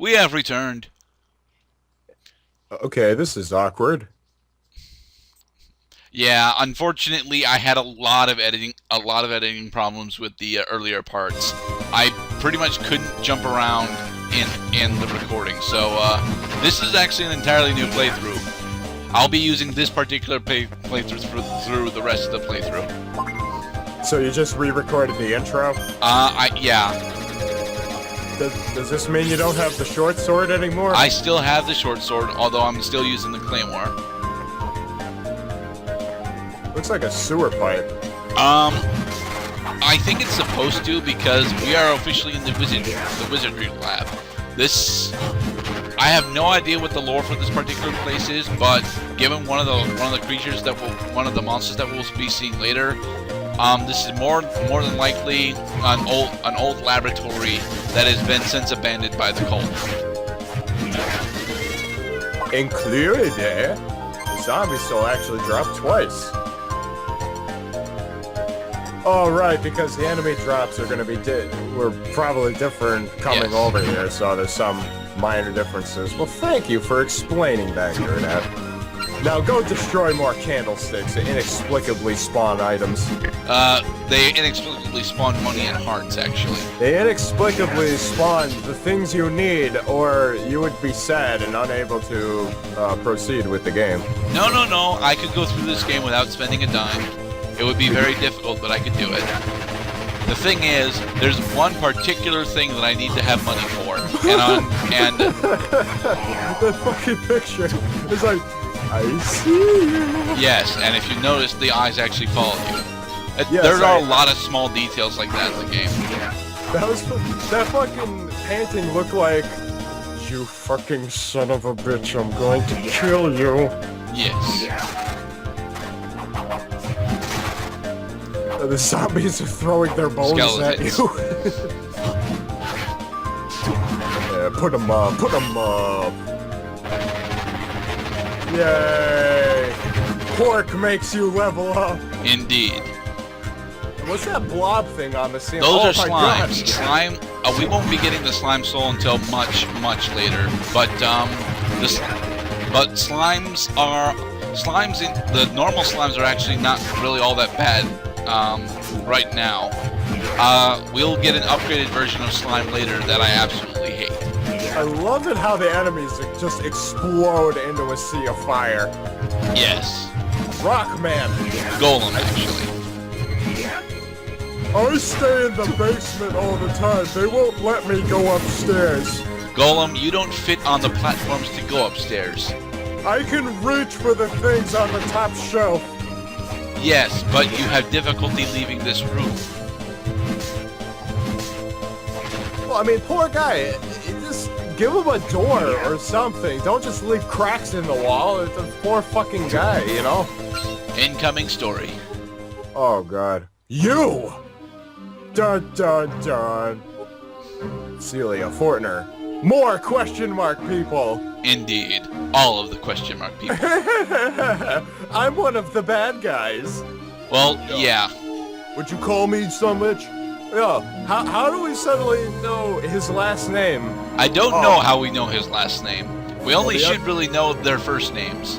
We have returned. Okay, this is awkward. Yeah, unfortunately, I had a lot of editing problems with the earlier parts. I pretty much couldn't jump around in the recording, so this is actually an entirely new playthrough. I'll be using this particular playthrough through the rest of the playthrough. So you just re-recorded the intro? Yeah, Does this mean you don't have the short sword anymore? I still have the short sword, although I'm still using the claymore. Looks like a sewer pipe. I think it's supposed to because we are officially in the wizardry lab. I have no idea what the lore for this particular place is, but given one of the monsters that we'll be seeing later, this is more than likely an old laboratory that has been since abandoned by the cult. Included there, the zombie soul actually dropped twice. Oh, right, because the enemy drops are going to be were probably different coming over here, so there's some minor differences. Well, thank you for explaining that, Gurnett. Now go destroy more candlesticks that inexplicably spawn items. They inexplicably spawn money and hearts, actually. They inexplicably spawn the things you need, or you would be sad and unable to proceed with the game. No. I could go through this game without spending a dime. It would be very difficult, but I could do it. The thing is, there's one particular thing that I need to have money for, and that fucking picture is like, I see you. yes, and if you notice, the eyes actually follow you. Yes, there are a lot of small details like that in the game. That fucking painting looked like, you fucking son of a bitch, I'm going to kill you. Yes. The zombies are throwing their bones Skeletons. at you. Yeah, put them up, put them up. Yay! Pork makes you level up. Indeed. What's that blob thing on the ceiling? Those Oh are my slimes. God. Slime. We won't be getting the slime soul until much later. But the normal slimes are actually not really all that bad. Right now. We'll get an upgraded version of slime later that I absolutely hate. I love it how the enemies just explode into a sea of fire. Yes. Rockman. Golem, actually. I stay in the basement all the time. They won't let me go upstairs. Golem, you don't fit on the platforms to go upstairs. I can reach for the things on the top shelf. Yes, but you have difficulty leaving this room. Well, I mean, poor guy. Just give him a door or something. Don't just leave cracks in the wall. It's a poor fucking guy, you know? Incoming story. Oh, God. You! Dun, dun, dun. Celia Fortner. More question mark people. Indeed. All of the question mark people. I'm one of the bad guys. Well, yeah. Would you call me so much? Yeah. How do we suddenly know his last name? I don't know how we know his last name. We only Well, should really know their first names.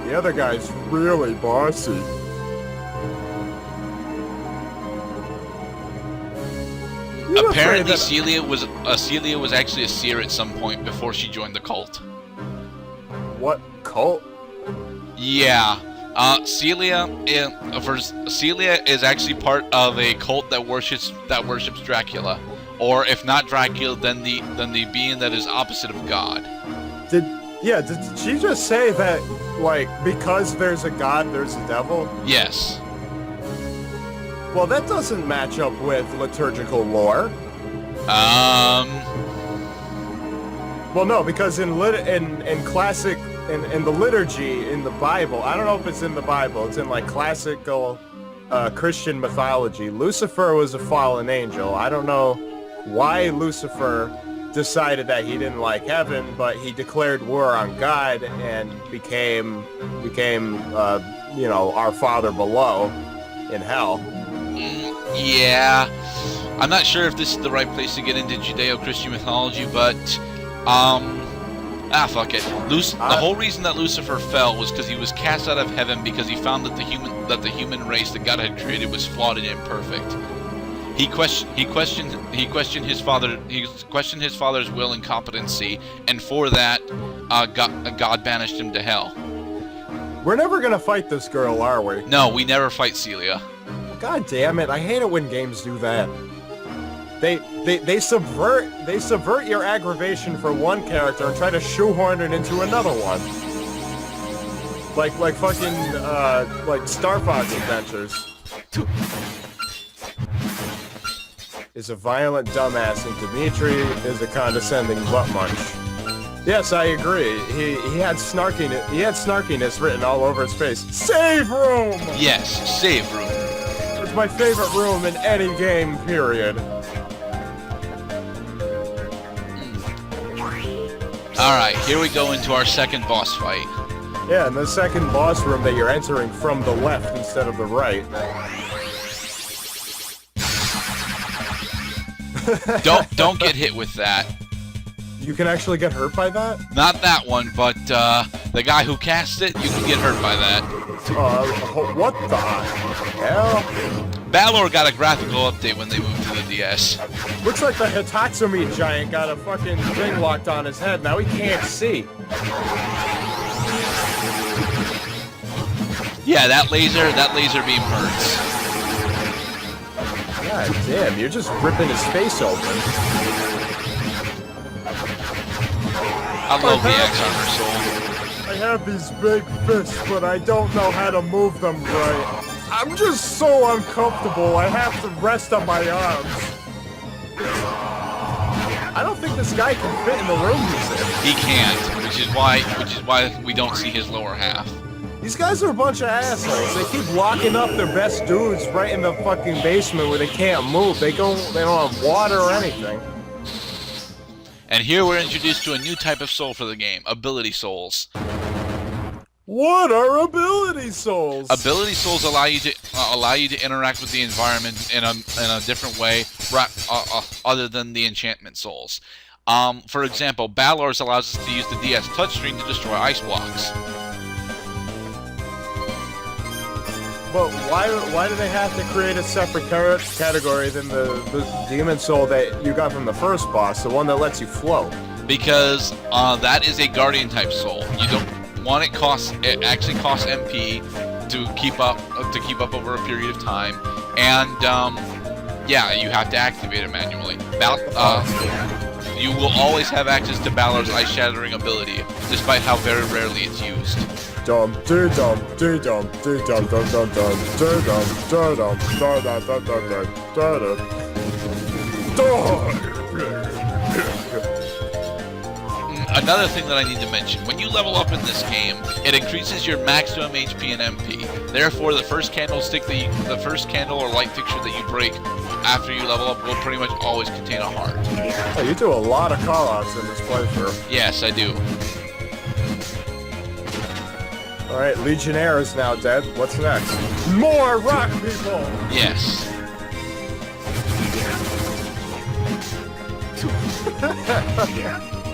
The other guy's really bossy. You Apparently, afraid Celia was actually a seer at some point before she joined the cult. What cult? Yeah. Celia is actually part of a cult that worships Dracula, or if not Dracula, then the being that is opposite of God. Did she just say that, like, because there's a god, there's a devil? Yes. Well, that doesn't match up with liturgical lore. Well, no, because in classic in the liturgy in the Bible, I don't know if it's in the Bible. It's in like classical Christian mythology. Lucifer was a fallen angel. I don't know why Lucifer decided that he didn't like heaven, but he declared war on God and became our father below in hell. Yeah. I'm not sure if this is the right place to get into Judeo-Christian mythology, but Fuck it. The whole reason that Lucifer fell was because he was cast out of heaven because he found that the human race that God had created was flawed and imperfect. He questioned his father's will and competency, and for that, God banished him to hell. We're never gonna fight this girl, are we? No, we never fight Celia. God damn it! I hate it when games do that. They subvert your aggravation for one character and try to shoehorn it into another one. Like fucking like Star Fox Adventures. Is a violent dumbass and Dmitri is a condescending butt munch. Yes, I agree. He had snarkiness written all over his face. Save room! Yes, save room. It's my favorite room in any game, period. Alright, here we go into our second boss fight. Yeah, in the second boss room that you're entering from the left instead of the right. Don't get hit with that. You can actually get hurt by that? Not that one, but the guy who cast it, you can get hurt by that. What the hell? Balor got a graphical update when they moved to the DS. Looks like the Hitatsumi giant got a fucking thing locked on his head. Now he can't see. Yeah, that laser beam hurts. God damn, you're just ripping his face open. I love the X Armor Soul. I have these big fists, but I don't know how to move them right. I'm just so uncomfortable, I have to rest on my arms. I don't think this guy can fit in the room he's in. He can't, which is why we don't see his lower half. These guys are a bunch of assholes. They keep locking up their best dudes right in the fucking basement where they can't move. They don't have water or anything. And here we're introduced to a new type of soul for the game, ability souls. What are ability souls? Ability souls allow you to interact with the environment in a different way, other than the enchantment souls. For example, Balor's allows us to use the DS touchscreen to destroy ice blocks. But why do they have to create a separate category than the demon soul that you got from the first boss, the one that lets you float? Because that is a guardian type soul. You don't want it actually costs MP to keep up over a period of time, and yeah, you have to activate it manually. You will always have access to Balor's ice shattering ability, despite how very rarely it's used. Dum dum dum dum dum dum dum dum dum dum dum dum. Another thing that I need to mention, when you level up in this game, it increases your maximum HP and MP. Therefore, the first candle or light fixture that you break after you level up will pretty much always contain a heart. Oh, you do a lot of call-outs in this playthrough. Yes, I do. Alright, Legionnaire is now dead. What's next? More rock people! Yes.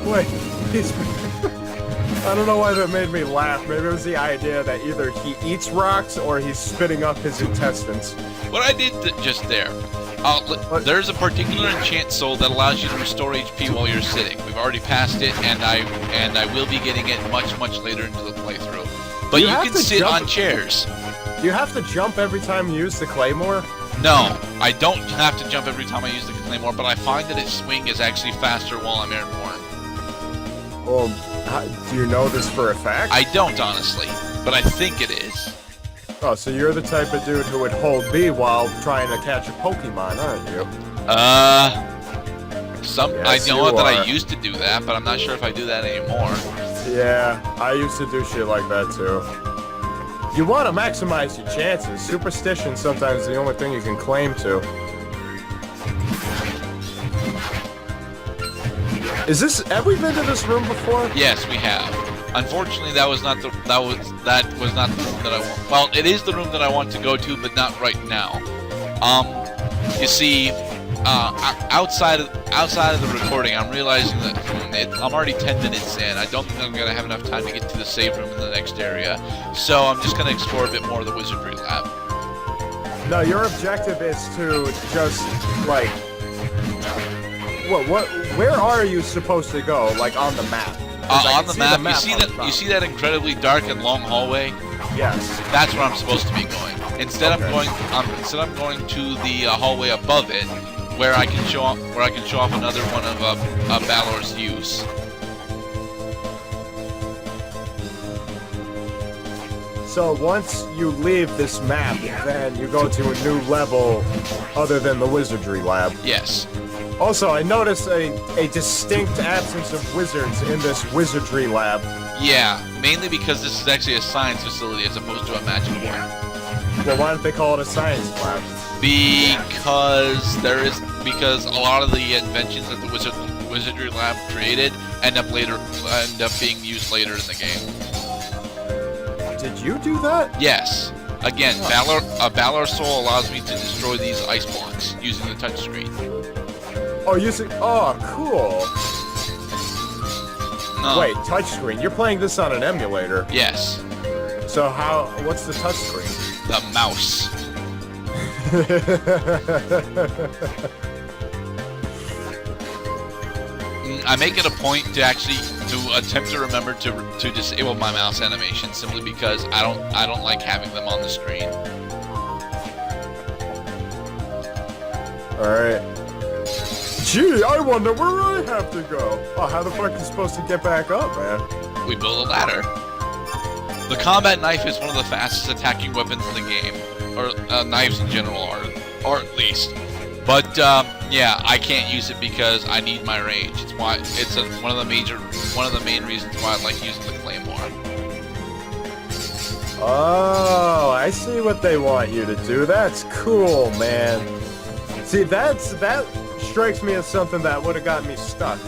Wait, I don't know why that made me laugh. Maybe it was the idea that either he eats rocks or he's spitting up his intestines. What I did just there, there's a particular enchant soul that allows you to restore HP while you're sitting. We've already passed it, and I will be getting it much later into the playthrough. But you can sit on chairs. Do you have to jump every time you use the Claymore? No, I don't have to jump every time I use the Claymore, but I find that its swing is actually faster while I'm airborne. Well, do you know this for a fact? I don't, honestly, but I think it is. Oh, so you're the type of dude who would hold B while trying to catch a Pokemon, aren't you? Yes, I know that I used to do that, but I'm not sure if I do that anymore. Yeah, I used to do shit like that too. You want to maximize your chances. Superstition sometimes is the only thing you can claim to. Have we been to this room before? Yes, we have. Unfortunately, that was not the room that I want. Well, it is the room that I want to go to, but not right now. You see, outside of outside of the recording, I'm realizing that I'm already 10 minutes in. I don't think I'm going to have enough time to get to the save room in the next area. So I'm just going to explore a bit more of the Wizardry Lab. No, your objective is to just, like... Where are you supposed to go, like, on the map? On the map, you see that incredibly dark and long hallway? Yes. That's where I'm supposed to be going. Instead, I'm going to the hallway above it, where I can show off another one of Balor's use. So once you leave this map, then you go to a new level other than the Wizardry Lab. Yes. Also, I noticed a distinct absence of wizards in this Wizardry Lab. Yeah, mainly because this is actually a science facility as opposed to a magic one. Well, why don't they call it a science lab? Because a lot of the inventions that the Wizardry Lab created end up being used later in the game. Did you do that? Yes. Again, Balor Soul allows me to destroy these ice blocks using the touchscreen. Oh, cool. No. Wait, touchscreen. You're playing this on an emulator. Yes. So what's the touchscreen? The mouse. I make it a point to attempt to remember to disable my mouse animation simply because I don't like having them on the screen. Alright. Gee, I wonder where I have to go. Oh, how the fuck are you supposed to get back up, man? We build a ladder. The combat knife is one of the fastest attacking weapons in the game, or knives in general are at least. But yeah, I can't use it because I need my range. It's one of the main reasons why I like using the claymore. Oh, I see what they want you to do. That's cool, man. See, that strikes me as something that would have got me stuck.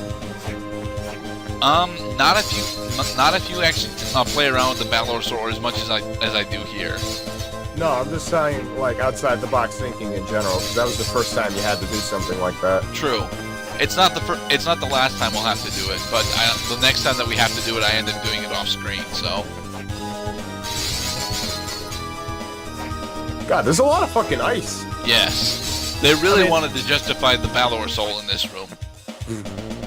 Not if you actually play around with the Balor Sword as much as I do here. No, I'm just saying, like, outside the box thinking in general, because that was the first time you had to do something like that. True. It's not the last time we'll have to do it, but the next time that we have to do it, I end up doing it off screen. So. God, there's a lot of fucking ice. Yes. They really wanted to justify the Balor Soul in this room.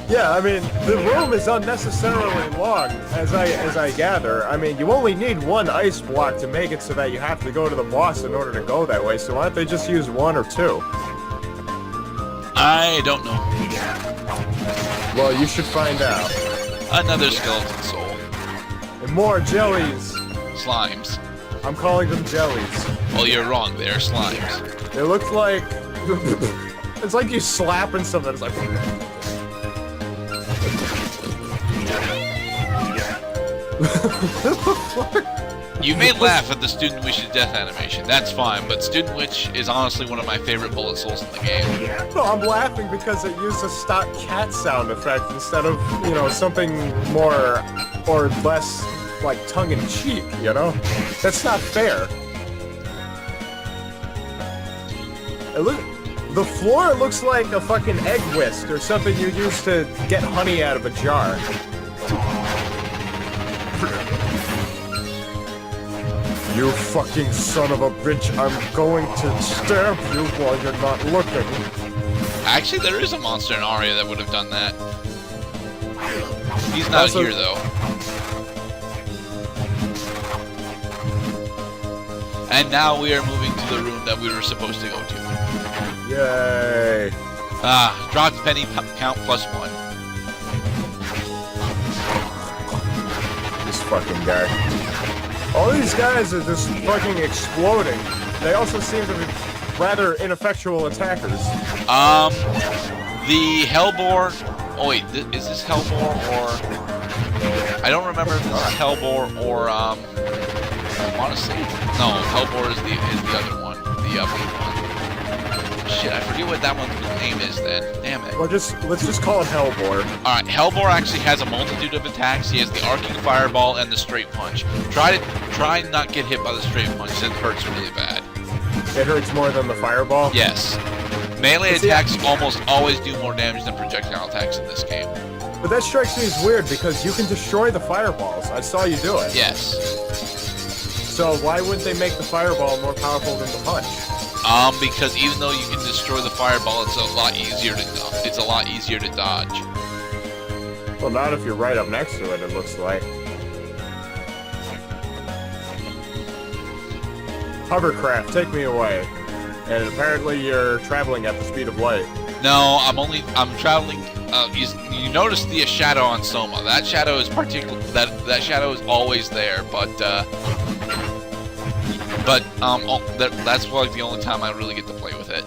Yeah, I mean, the room is unnecessarily long, as I gather. I mean, you only need one ice block to make it so that you have to go to the boss in order to go that way, so why don't they just use one or two? I don't know. Well, you should find out. Another skeleton soul. And more jellies. Slimes. I'm calling them jellies. Well, you're wrong, they're slimes. It looks like... it's like you slapping something, it's like... You may laugh at the Student Witch's death animation, that's fine, but Student Witch is honestly one of my favorite bullet souls in the game. No, I'm laughing because it used a stock cat sound effect instead of, you know, something more or less, like, tongue-in-cheek, you know? That's not fair. The floor looks like a fucking egg whisk or something you use to get honey out of a jar. You fucking son of a bitch, I'm going to stab you while you're not looking. Actually, there is a monster in Aria that would have done that. He's not here, though. And now we are moving to the room that we were supposed to go to. Yay. Dropped penny count +1. This fucking guy. All these guys are just fucking exploding. They also seem to be rather ineffectual attackers. The Hellbore... Oh wait, is this Hellbore or... I don't remember if this is Hellbore or, honestly. No, Hellbore is the other one. The blue one. Shit, I forget what that one's name is then. Damn it. Well, let's just call it Hellbore. Alright, Hellbore actually has a multitude of attacks. He has the arcing fireball and the straight punch. Try not get hit by the straight punch. It hurts really bad. It hurts more than the fireball? Yes. Melee See, attacks almost always do more damage than projectile attacks in this game. But that strikes me as weird because you can destroy the fireballs. I saw you do it. Yes. So why wouldn't they make the fireball more powerful than the punch? Because even though you can destroy the fireball, it's a lot easier to dodge. Well, not if you're right up next to it, it looks like. Hovercraft, take me away. And apparently you're traveling at the speed of light. No, I'm traveling. You notice the shadow on Soma. That shadow is that shadow is always there, that's like the only time I really get to play with it.